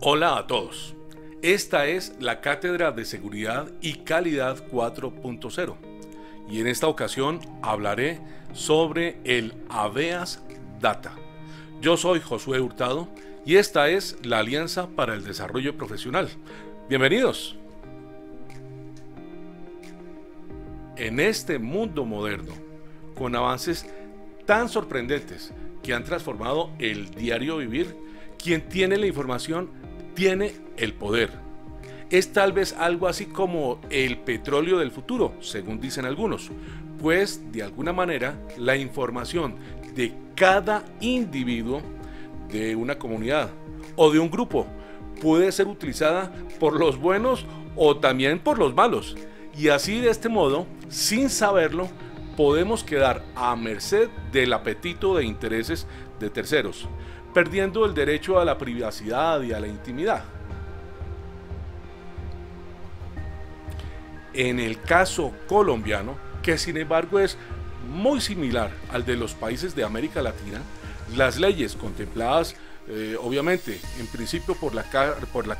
Hola a todos. Esta es la Cátedra de Seguridad y Calidad 4.0 y en esta ocasión hablaré sobre el Habeas Data. Yo soy Josué Hurtado y esta es la Alianza para el Desarrollo Profesional. Bienvenidos. En este mundo moderno, con avances tan sorprendentes que han transformado el diario vivir, quien tiene la información tiene el poder. Es tal vez algo así como el petróleo del futuro, según dicen algunos, pues de alguna manera la información de cada individuo de una comunidad o de un grupo puede ser utilizada por los buenos o también por los malos, y así de este modo, sin saberlo, podemos quedar a merced del apetito de intereses de terceros, perdiendo el derecho a la privacidad y a la intimidad. En el caso colombiano, que sin embargo es muy similar al de los países de América Latina, las leyes contempladas obviamente en principio por la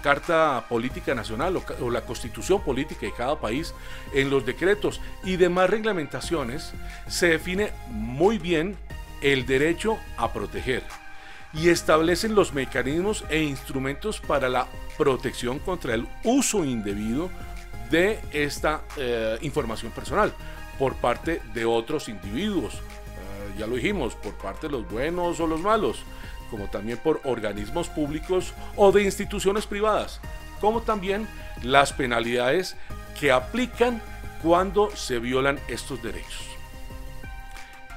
Carta Política Nacional o la Constitución Política de cada país, en los decretos y demás reglamentaciones se define muy bien el derecho a proteger y establecen los mecanismos e instrumentos para la protección contra el uso indebido de esta información personal por parte de otros individuos, ya lo dijimos, por parte de los buenos o los malos, como también por organismos públicos o de instituciones privadas, como también las penalidades que aplican cuando se violan estos derechos.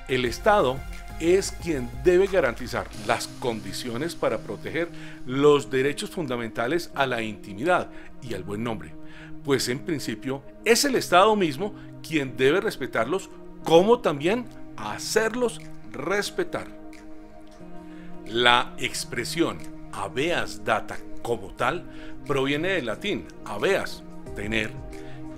El Estado es quien debe garantizar las condiciones para proteger los derechos fundamentales a la intimidad y al buen nombre, pues en principio es el Estado mismo quien debe respetarlos, como también hacerlos respetar. La expresión habeas data como tal proviene del latín habeas, tener,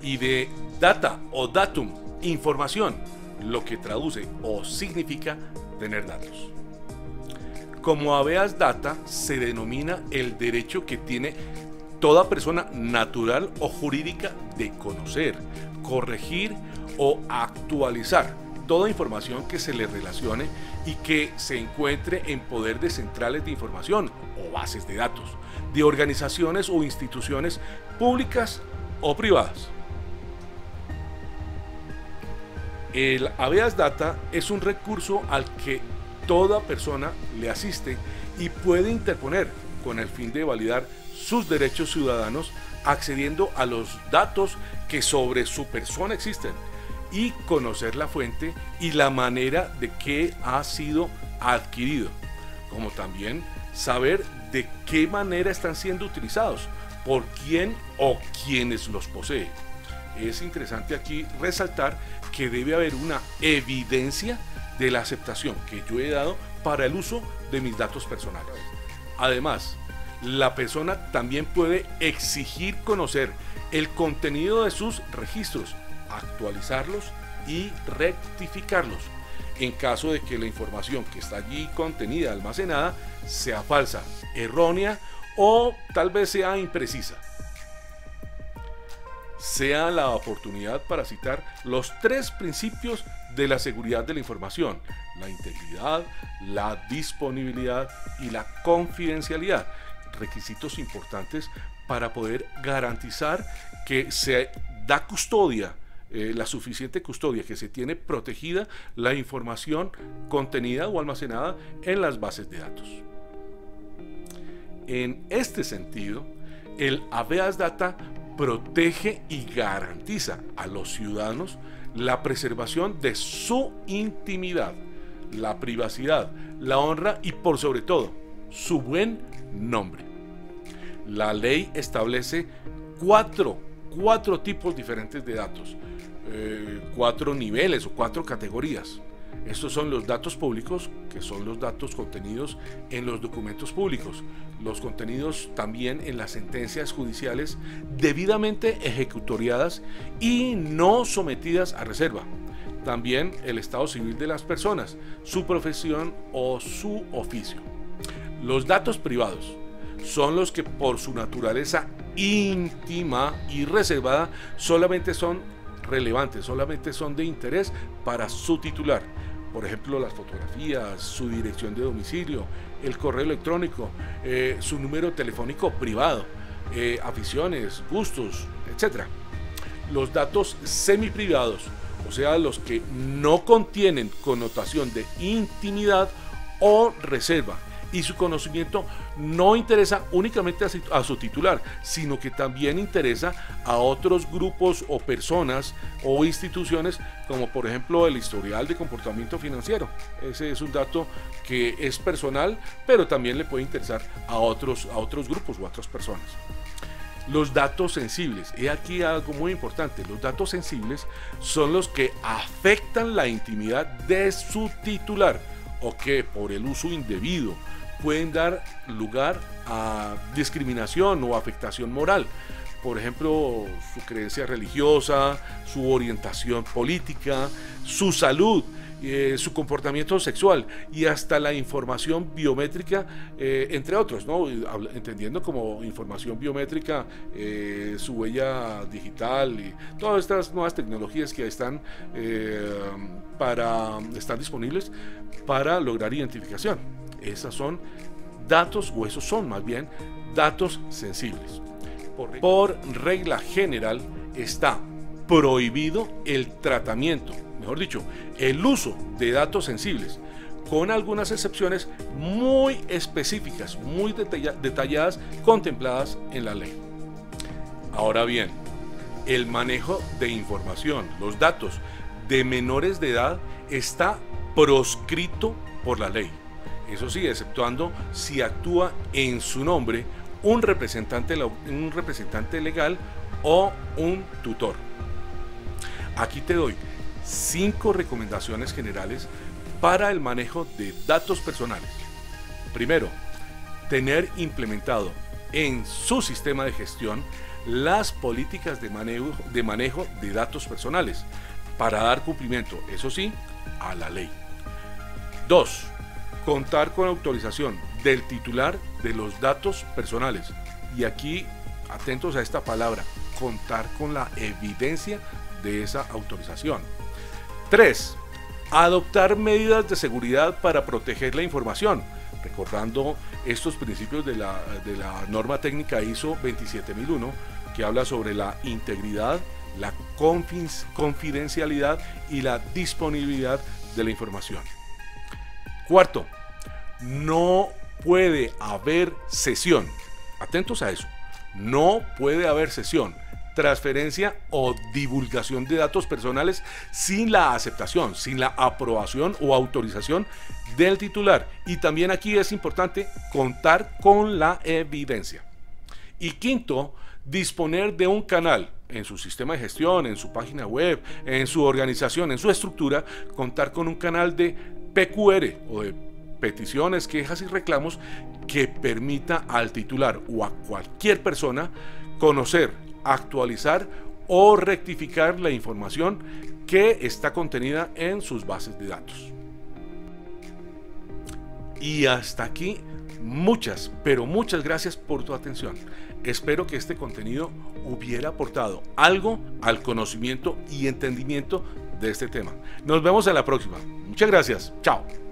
y de data o datum, información, lo que traduce o significa tener datos. Como habeas data se denomina el derecho que tiene toda persona natural o jurídica de conocer, corregir o actualizar toda información que se le relacione y que se encuentre en poder de centrales de información o bases de datos, de organizaciones o instituciones públicas o privadas. El habeas data es un recurso al que toda persona le asiste y puede interponer con el fin de validar sus derechos ciudadanos accediendo a los datos que sobre su persona existen y conocer la fuente y la manera de que ha sido adquirido, como también saber de qué manera están siendo utilizados, por quién o quiénes los posee. Es interesante aquí resaltar que debe haber una evidencia de la aceptación que yo he dado para el uso de mis datos personales. Además, la persona también puede exigir conocer el contenido de sus registros, actualizarlos y rectificarlos en caso de que la información que está allí contenida, almacenada, sea falsa, errónea o tal vez sea imprecisa. Sea la oportunidad para citar los tres principios de la seguridad de la información: la integridad, la disponibilidad y la confidencialidad, requisitos importantes para poder garantizar que se da custodia, la suficiente custodia, que se tiene protegida la información contenida o almacenada en las bases de datos. En este sentido, el habeas data protege y garantiza a los ciudadanos la preservación de su intimidad, la privacidad, la honra y por sobre todo su buen nombre. La ley establece cuatro tipos diferentes de datos, 4 niveles o 4 categorías. Estos son los datos públicos, que son los datos contenidos en los documentos públicos, los contenidos también en las sentencias judiciales debidamente ejecutoriadas y no sometidas a reserva. También el estado civil de las personas, su profesión o su oficio. Los datos privados son los que por su naturaleza íntima y reservada solamente son relevantes, solamente son de interés para su titular. Por ejemplo, las fotografías, su dirección de domicilio, el correo electrónico, su número telefónico privado, aficiones, gustos, etc. Los datos semiprivados, o sea, los que no contienen connotación de intimidad o reserva, y su conocimiento no interesa únicamente a su titular, sino que también interesa a otros grupos o personas o instituciones, como por ejemplo el historial de comportamiento financiero. Ese es un dato que es personal, pero también le puede interesar a otros grupos o a otras personas. Los datos sensibles, y aquí algo muy importante, los datos sensibles son los que afectan la intimidad de su titular o que por el uso indebido pueden dar lugar a discriminación o afectación moral. Por ejemplo, su creencia religiosa, su orientación política, su salud, su comportamiento sexual y hasta la información biométrica, entre otros, ¿no? Entendiendo como información biométrica su huella digital y todas estas nuevas tecnologías que están disponibles para lograr identificación. Esas son datos, o esos son más bien datos sensibles. Por regla general está prohibido el tratamiento, mejor dicho, el uso de datos sensibles, con algunas excepciones muy específicas, muy detalladas, contempladas en la ley. Ahora bien, el manejo de información, los datos de menores de edad está proscrito por la ley. Eso sí, exceptuando si actúa en su nombre un representante legal o un tutor. Aquí te doy 5 recomendaciones generales para el manejo de datos personales. Primero, tener implementado en su sistema de gestión las políticas de manejo de datos personales para dar cumplimiento, eso sí, a la ley. 2. Contar con autorización del titular de los datos personales. Y aquí, atentos a esta palabra, contar con la evidencia de esa autorización. 3. Adoptar medidas de seguridad para proteger la información, recordando estos principios de la norma técnica ISO 27001, que habla sobre la integridad, la confidencialidad y la disponibilidad de la información. 4. No puede haber cesión. Atentos a eso. No puede haber cesión, transferencia o divulgación de datos personales sin la aceptación, sin la aprobación o autorización del titular. Y también aquí es importante contar con la evidencia. Y 5, disponer de un canal en su sistema de gestión, en su página web, en su organización, en su estructura, contar con un canal de PQR o de peticiones, quejas y reclamos que permita al titular o a cualquier persona conocer, actualizar o rectificar la información que está contenida en sus bases de datos. Y hasta aquí, muchas, pero muchas gracias por tu atención. Espero que este contenido hubiera aportado algo al conocimiento y entendimiento de este tema. Nos vemos en la próxima. Muchas gracias. Chao.